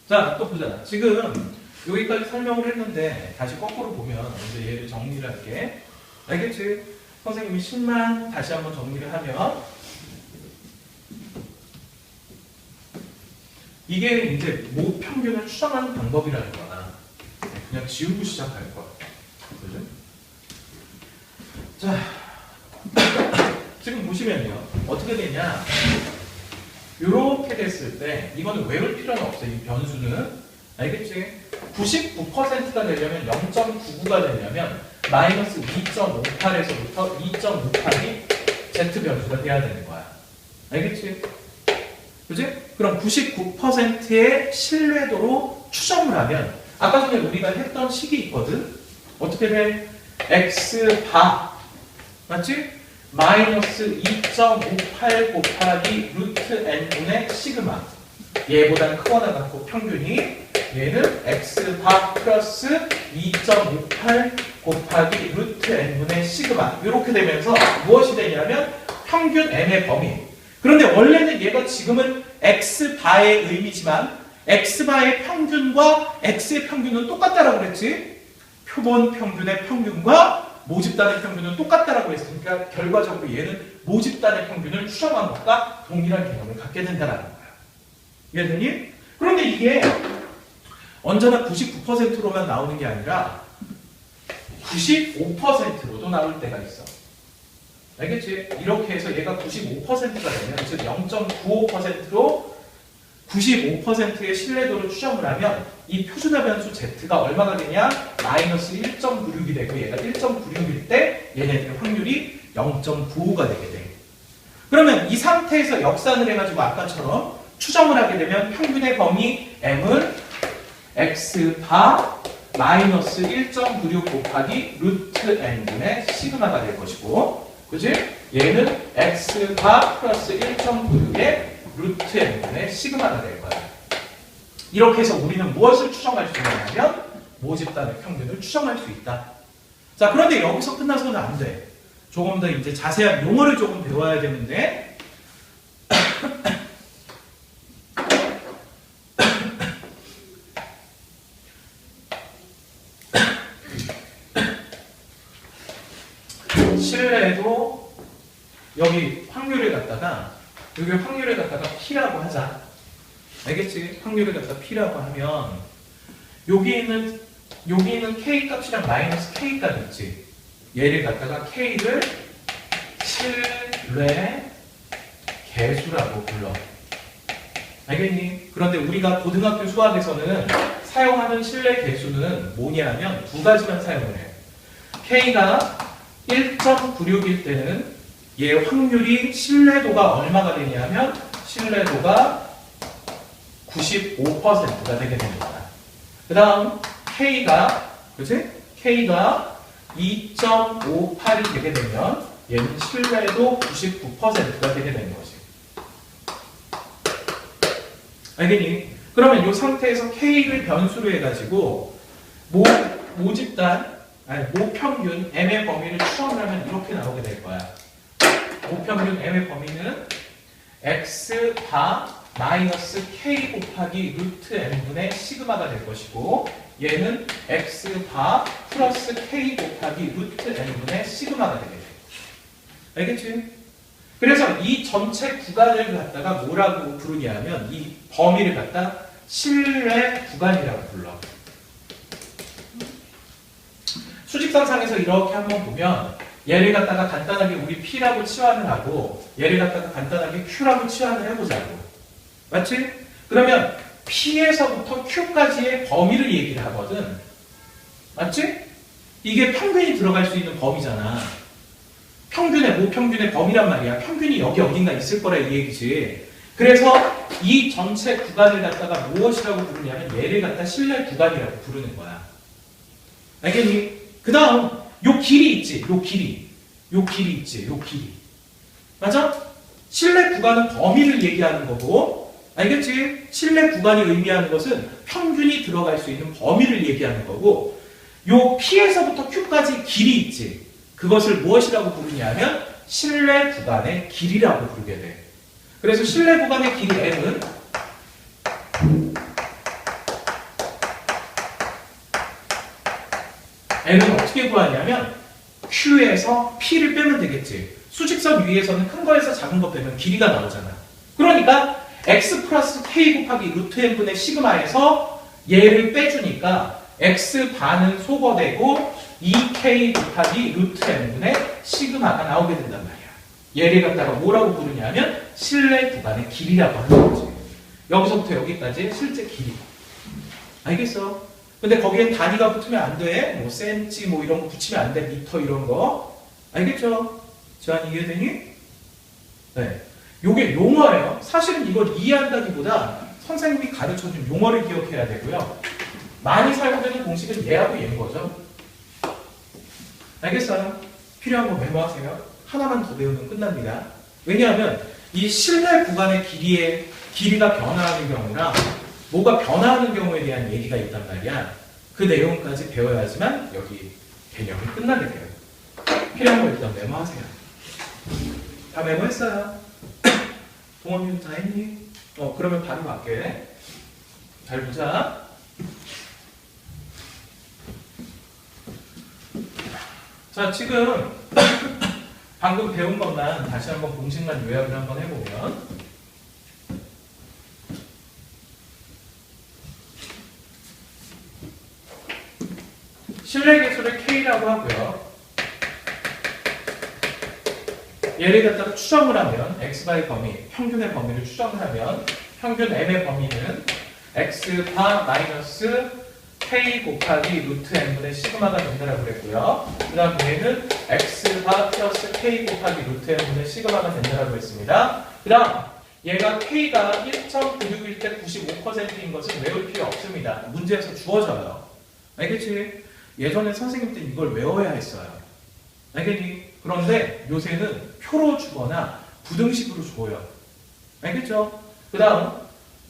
자, 또 보자. 지금 여기까지 설명을 했는데 다시 거꾸로 보면 이제 얘를 정리를 할게. 알겠지? 선생님이 10만 다시 한번 정리를 하면 이게 이제 모 평균을 추정하는 방법이라는 거야. 그냥 지우고 시작할 거야. 그죠? 자, 지금 보시면요. 어떻게 되냐. 이렇게 됐을 때 이거는 외울 필요는 없어요. 이 변수는. 알겠지? 99%가 되려면 0.99가 되려면 마이너스 2.58에서부터 2.58이 Z 변수가 돼야 되는 거야. 알겠지? 그지? 그럼 99%의 신뢰도로 추정을 하면 아까 전에 우리가 했던 식이 있거든? 어떻게 돼? X바 맞지? 마이너스 2.58 곱하기 루트 n분의 시그마 얘보다는 크거나 같고 평균이 얘는 X바 플러스 2.58 곱하기 루트 n분의 시그마 이렇게 되면서 무엇이 되냐면 평균 n의 범위. 그런데 원래는 얘가 지금은 X바의 의미지만 X바의 평균과 X의 평균은 똑같다라고 그랬지? 표본 평균의 평균과 모집단의 평균은 똑같다라고 했으니까 결과적으로 얘는 모집단의 평균을 추정한 것과 동일한 개념을 갖게 된다는 거야. 이해되니? 그런데 이게 언제나 99%로만 나오는 게 아니라 95%로도 나올 때가 있어. 알겠지? 이렇게 해서 얘가 95%가 되면 즉 0.95%로 95%의 신뢰도를 추정을 하면 이 표준화 변수 Z가 얼마가 되냐? 마이너스 1.96이 되고 얘가 1.96일 때 얘네들의 확률이 0.95가 되게 돼. 그러면 이 상태에서 역산을 해가지고 아까처럼 추정을 하게 되면 평균의 범위 M은 X바 마이너스 1.96 곱하기 루트 N분의 시그마가 될 것이고 그지? 얘는 X바 플러스 1.96의 루트 n분의 시그마가 될 거야. 이렇게 해서 우리는 무엇을 추정할 수 있냐면 모집단의 평균을 추정할 수 있다. 자, 그런데 여기서 끝나서는 안 돼. 조금 더 이제 자세한 용어를 조금 배워야 되는데 신뢰도 여기 확률을 갖다가 여기 확률을 갖다가 P라고 하자. 알겠지? 확률을 갖다가 P라고 하면 여기 있는 K 값이랑 마이너스 K 값 있지? 얘를 갖다가 K를 신뢰 개수라고 불러. 알겠니? 그런데 우리가 고등학교 수학에서는 사용하는 신뢰 개수는 뭐냐면 두 가지만 사용을 해. K가 1.96일 때는 얘 확률이 신뢰도가 얼마가 되냐면 신뢰도가 95%가 되게 됩니다. 그 다음 K가 그치? K가 2.58이 되게 되면 얘는 신뢰도 99%가 되게 되는 거지. 알겠니? 그러면 이 상태에서 K를 변수로 해가지고 모집단 모평균 M의 범위를 추정을 하면 이렇게 나오게 될 거야. 모평균 M의 범위는 X바 마이너스 K 곱하기 루트 N분의 시그마가 될 것이고 얘는 X바 플러스 K 곱하기 루트 N분의 시그마가 되게 돼. 알겠지? 그래서 이 전체 구간을 갖다가 뭐라고 부르냐면 이 범위를 갖다 신뢰 구간이라고 불러. 수직선상에서 이렇게 한번 보면 얘를 갖다가 간단하게 우리 P라고 치환을 하고 얘를 갖다가 간단하게 Q라고 치환을 해보자고. 맞지? 그러면 P에서부터 Q까지의 범위를 얘기를 하거든. 맞지? 이게 평균이 들어갈 수 있는 범위잖아. 모평균의 범위란 말이야. 평균이 여기 어딘가 있을 거라 이 얘기지. 그래서 이 전체 구간을 갖다가 무엇이라고 부르냐면 얘를 갖다 신뢰 구간이라고 부르는 거야. 알겠니? 그 다음 요 길이 있지. 요 길이 있지. 요 길이. 맞아? 신뢰 구간은 범위를 얘기하는 거고 알겠지? 신뢰 구간이 의미하는 것은 평균이 들어갈 수 있는 범위를 얘기하는 거고 요 P에서부터 Q까지 길이 있지. 그것을 무엇이라고 부르냐면 신뢰 구간의 길이라고 부르게 돼. 그래서 신뢰 구간의 길이 M은 L은 어떻게 구하냐면 Q에서 P를 빼면 되겠지. 수직선 위에서는 큰 거에서 작은 거 빼면 길이가 나오잖아. 그러니까 X 플러스 K 곱하기 루트 N분의 시그마에서 얘를 빼주니까 X 반은 소거되고 2K 곱하기 루트 N분의 시그마가 나오게 된단 말이야. 얘를 갖다가 뭐라고 부르냐면 실내 구간의 길이라고 하는 거지. 여기서부터 여기까지 실제 길이. 알겠어? 근데 거기엔 단위가 붙으면 안 돼. 뭐 센치 뭐 이런 거 붙이면 안 돼. 미터 이런 거. 알겠죠? 지환이 이해되니? 네. 요게 용어예요. 사실은 이걸 이해한다기보다 선생님이 가르쳐준 용어를 기억해야 되고요. 많이 사용되는 공식은 얘하고 얘인 거죠. 알겠어요? 필요한 거 메모하세요. 하나만 더 배우면 끝납니다. 왜냐하면 이 실내 구간의 길이가 변화하는 경우나 뭐가 변화하는 경우에 대한 얘기가 있단 말이야. 그 내용까지 배워야지만 여기 개념이 끝나게 돼요. 필요한 거 일단 메모하세요. 다 메모했어요? 동원이도 다 했니? 그러면 바로 갈게. 잘 보자. 자, 지금 방금 배운 것만 다시 한번 공식만 요약을 한번 해보면 실내 계수를 K라고 하고요. 얘를 갖다가 추정을 하면 x바의 범위, 평균의 범위를 추정을 하면 평균 m의 범위는 x바 마이너스 k 곱하기 루트 n분의 시그마가 된다라고 그랬고요. 그 다음 얘는 x바 플러스 k 곱하기 루트 n분의 시그마가 된다라고 했습니다. 그 다음 얘가 k가 1.96일 때 95%인 것은 외울 필요 없습니다. 문제에서 주어져요. 알겠지? 예전에 선생님 때 이걸 외워야 했어요. 알겠니? 그런데 요새는 표로 주거나 부등식으로 줘요. 알겠죠? 그 다음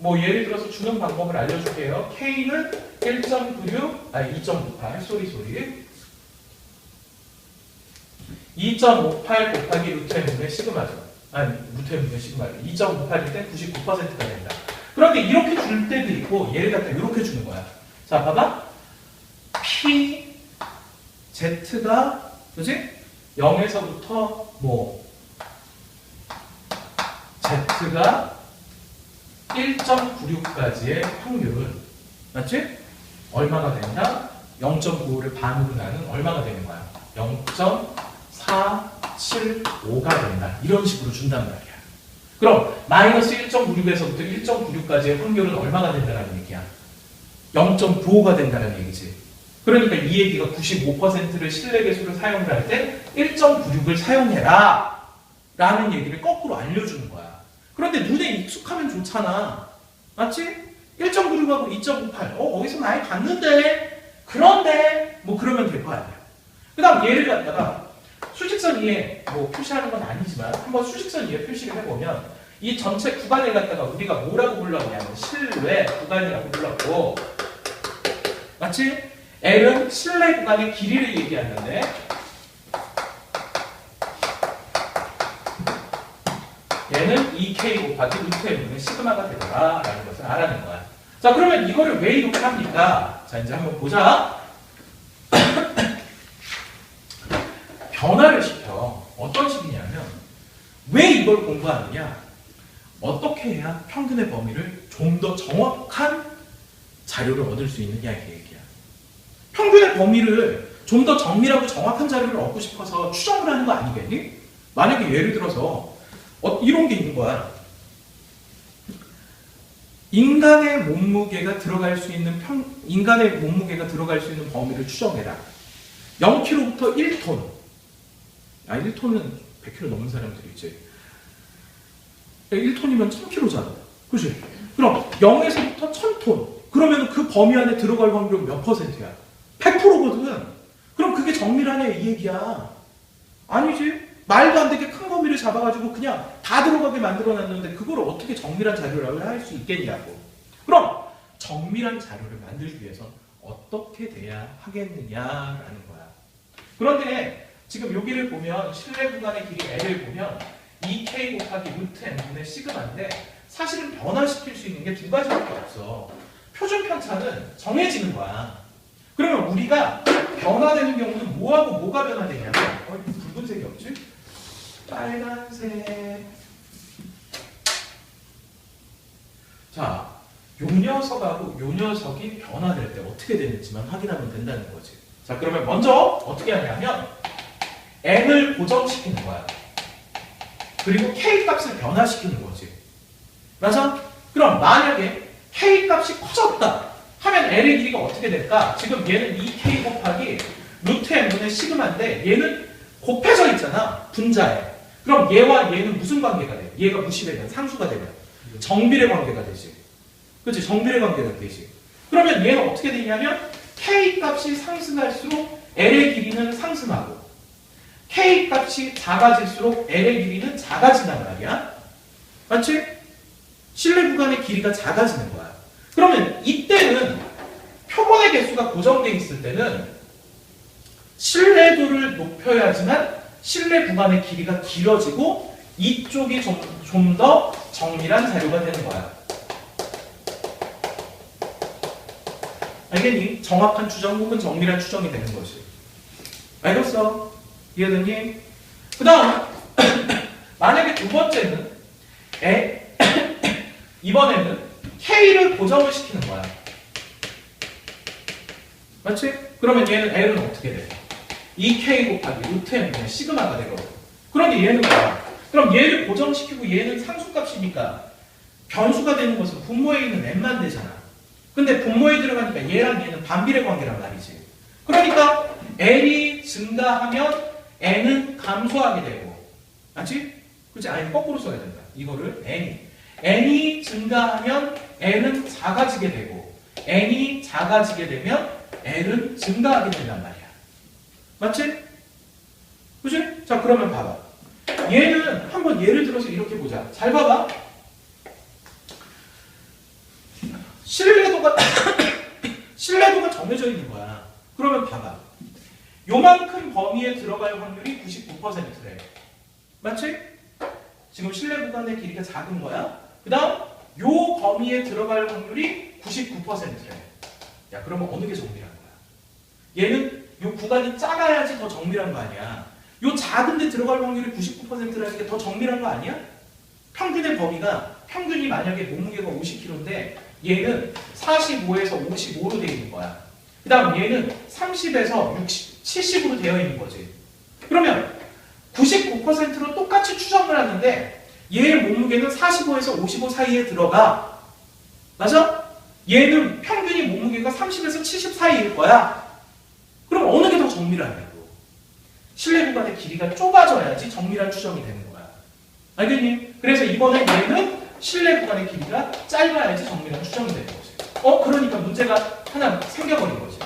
뭐 예를 들어서 주는 방법을 알려줄게요. K는 1.96, 2.58, 소리 2.58 곱하기 루트 n분의 시그마죠. 루트 n분의 시그마죠. 2.58일 때 99%가 된다. 그런데 이렇게 줄 때도 있고 얘를 갖다 이렇게 주는 거야. 자, 봐봐. P, Z가, 그지? 0에서부터 뭐 Z가 1.96까지의 확률은 맞지? 얼마가 된다? 0.95를 반으로 나눈 얼마가 되는 거야? 0.475가 된다. 이런 식으로 준단 말이야. 그럼 마이너스 1.96에서부터 1.96까지의 확률은 얼마가 된다는 얘기야? 0.95가 된다는 얘기지. 그러니까 이 얘기가 95%를 실내 계수를 사용을 할 때 1.96을 사용해라 라는 얘기를 거꾸로 알려주는 거야. 그런데 눈에 익숙하면 좋잖아. 맞지? 1.96하고 2.58 어디서 많이 봤는데 그런데 뭐 그러면 될 거 아니야. 그 다음 얘를 갖다가 수직선 위에 뭐 표시하는 건 아니지만 한번 수직선 위에 표시를 해보면 이 전체 구간을 갖다가 우리가 뭐라고 불렀냐면 실외 구간이라고 불렀고 맞지? L은 실내 구간의 길이를 얘기하는데 얘는 2K 곱하기 루트 n분의 시그마가 되더라 라는 것을 알아낸 거야. 자, 그러면 이거를 왜 이렇게 합니까? 자, 이제 한번 보자. 변화를 시켜. 어떤 식이냐면 왜 이걸 공부하느냐? 어떻게 해야 평균의 범위를 좀 더 정확한 자료를 얻을 수 있느냐 이게 얘기야. 평균의 범위를 좀 더 정밀하고 정확한 자료를 얻고 싶어서 추정을 하는 거 아니겠니? 만약에 예를 들어서 이런 게 있는 거야. 인간의 몸무게가 들어갈 수 있는 범위를 추정해라. 0kg부터 1톤. 1톤은 100kg 넘는 사람들이 있지. 1톤이면 1000kg잖아. 그치? 그럼 0에서부터 1000톤. 그러면 그 범위 안에 들어갈 확률은 몇 %야? 100%거든. 그럼 그게 정밀하냐 이 얘기야. 아니지. 말도 안 되게 큰 범위를 잡아가지고 그냥 다 들어가게 만들어놨는데 그걸 어떻게 정밀한 자료라고 할 수 있겠냐고. 그럼 정밀한 자료를 만들기 위해서 어떻게 돼야 하겠느냐라는 거야. 그런데 지금 여기를 보면 실내 구간의 길이 L을 보면 2K 곱하기 루트 n분의 시그마인데 사실은 변화시킬 수 있는 게 두 가지밖에 없어. 표준 편차는 정해지는 거야. 그러면 우리가 변화되는 경우는 뭐하고 뭐가 변화되냐면 붉은색이 없지? 빨간색. 자, 요 녀석하고 요 녀석이 변화될 때 어떻게 되는지만 확인하면 된다는 거지. 자, 그러면 먼저 어떻게 하냐면 n을 고정시키는 거야. 그리고 k 값을 변화시키는 거지. 맞아? 그럼 만약에 k 값이 커졌다 하면 l의 길이가 어떻게 될까? 지금 얘는 2k 곱하기 루트 n분의 시그마인데 얘는 곱해져 있잖아. 분자에. 그럼 얘와 얘는 무슨 관계가 돼? 얘가 무시되면 상수가 되면 정비례 관계가 되지. 그렇지? 정비례 관계가 되지. 그러면 얘는 어떻게 되냐면 k 값이 상승할수록 l의 길이는 상승하고 k 값이 작아질수록 l의 길이는 작아진단 말이야. 맞지? 실내 구간의 길이가 작아지는 거야. 그러면 이때는 표본의 개수가 고정되어 있을 때는 신뢰도를 높여야지만 실내 구간의 길이가 길어지고 이쪽이 좀 더 정밀한 자료가 되는 거야. 알겠니? 정확한 추정 혹은 정밀한 추정이 되는 거지. 알겠어? 이해되니? 그 다음 만약에 두 번째는 이번에는 K를 고정을 시키는 거야. 맞지? 그러면 얘는 L은 어떻게 돼? 2K 곱하기 루트 M분의 시그마가 되거든. 그런데 얘는 뭐야? 그럼 얘를 고정시키고 얘는 상수값이니까 변수가 되는 것은 분모에 있는 M만 되잖아. 근데 분모에 들어가니까 얘랑 얘는 반비례 관계란 말이지. 그러니까 L이 증가하면 N은 감소하게 되고, 맞지? 그치? 아니, 거꾸로 써야 된다. 이거를 N이 증가하면 N은 작아지게 되고, N이 작아지게 되면 L은 증가하게 된단 말이야. 맞지? 그치? 자, 그러면 봐봐. 얘는 한번 예를 들어서 이렇게 보자. 잘 봐봐. 신뢰도가 정해져 있는 거야. 그러면 봐봐. 요만큼 범위에 들어갈 확률이 99%래. 맞지? 지금 실내 구간의 길이가 작은 거야. 그 다음 요 범위에 들어갈 확률이 99%래. 야, 그러면 어느 게 정밀한 거야? 얘는 요 구간이 작아야지 더 정밀한 거 아니야. 요 작은 데 들어갈 확률이 99%라는 게 더 정밀한 거 아니야? 평균의 범위가, 평균이 만약에 몸무게가 50kg인데 얘는 45에서 55로 되어 있는 거야. 그 다음 얘는 30에서 60, 70으로 되어 있는 거지. 그러면 99%로 똑같이 추정을 하는데 얘의 몸무게는 45에서 55 사이에 들어가. 맞아? 얘는 평균이 몸무게가 30에서 70 사이일 거야. 그럼 어느 게 더 정밀하냐고. 실내 구간의 길이가 좁아져야지 정밀한 추정이 되는 거야. 알겠니? 그래서 이번에 얘는 실내 구간의 길이가 짧아야지 정밀한 추정이 되는 거지. 그러니까 문제가 하나 생겨버린 거지.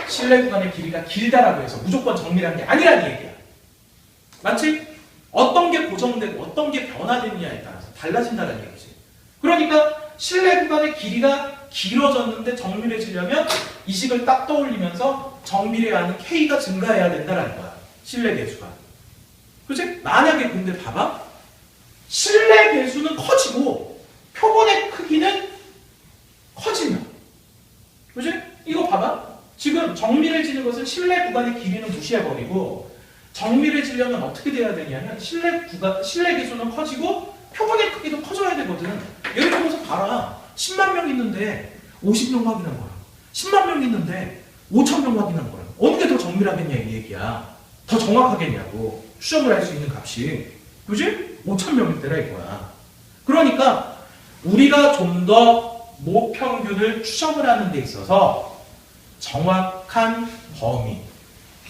실내 구간의 길이가 길다라고 해서 무조건 정밀한 게 아니라는 얘기야. 맞지? 어떤 게 고정되고 어떤 게 변화되느냐에 따라서 달라진다는 얘기지. 그러니까 실내 구간의 길이가 길어졌는데 정밀해지려면 이 식을 딱 떠올리면서 정밀해야 K가 증가해야 된다는 거야. 실내 개수가. 그치? 만약에 근데 봐봐. 실내 개수는 커지고 표본의 크기는 커지면. 그치? 이거 봐봐. 지금 정밀해지는 것은 실내 구간의 길이는 무시해버리고 정밀해지려면 어떻게 돼야 되냐면 실내 개수는 커지고 표본의 크기도 커져야 되거든. 예를 들어서 봐라. 10만 명 있는데 50명 확인한 거야. 10만 명 있는데 5천 명 확인한 거야. 어느 게 더 정밀하겠냐 이 얘기야. 더 정확하겠냐고. 추정을 할 수 있는 값이. 그지? 5천 명일 때라 이거야. 그러니까 우리가 좀 더 모평균을 추정을 하는 데 있어서 정확한 범위,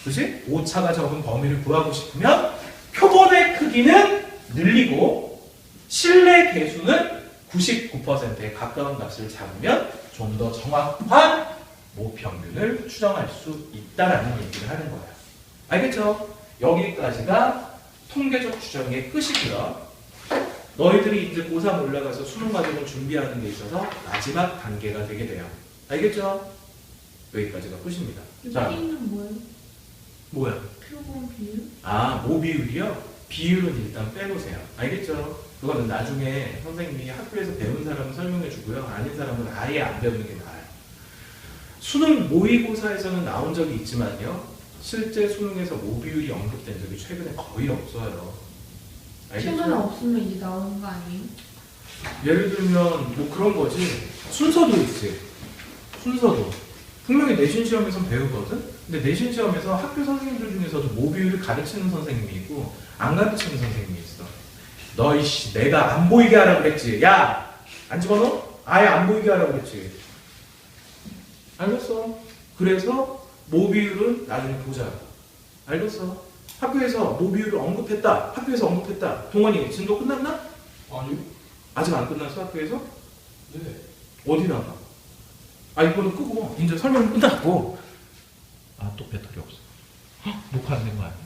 그지? 오차가 적은 범위를 구하고 싶으면 표본의 크기는 늘리고 실내 개수는 99%에 가까운 값을 잡으면 좀 더 정확한 모평균을 추정할 수 있다라는 얘기를 하는 거야. 알겠죠? 여기까지가 통계적 추정의 끝이고요. 너희들이 이제 고3 올라가서 수능 과정을 준비하는 데 있어서 마지막 단계가 되게 돼요. 알겠죠? 여기까지가 끝입니다. 자, K는 뭐예요? 뭐야? 표본 비율? 모 비율이요? 비율은 일단 빼놓으세요. 알겠죠? 그거는 나중에 선생님이 학교에서 배운 사람은 설명해 주고요. 아닌 사람은 아예 안 배우는 게 나아요. 수능 모의고사에서는 나온 적이 있지만요. 실제 수능에서 모비율이 언급된 적이 최근에 거의 없어요. 최근에 알겠죠? 없으면 이제 나오는 거 아니에요? 예를 들면 뭐 그런 거지. 순서도 있지. 순서도. 분명히 내신 시험에서 배우거든? 근데 내신 시험에서 학교 선생님들 중에서도 모비율을 가르치는 선생님이 있고 안 가르치는 선생님이 있어. 너 이씨 내가 안 보이게 하라고 그랬지. 야! 안 집어넣어? 아예 안 보이게 하라고 그랬지. 알겠어. 그래서 모비율은 나중에 보자. 알겠어. 학교에서 모비율을 언급했다. 학교에서 언급했다. 동원이 진도 끝났나? 아니요? 아직 안 끝났어 학교에서? 네. 어디다가? 아 이거는 끄고 이제 설명 끝났고 아 또 배터리 없어. 헉, 녹화 안 된 거 아니야?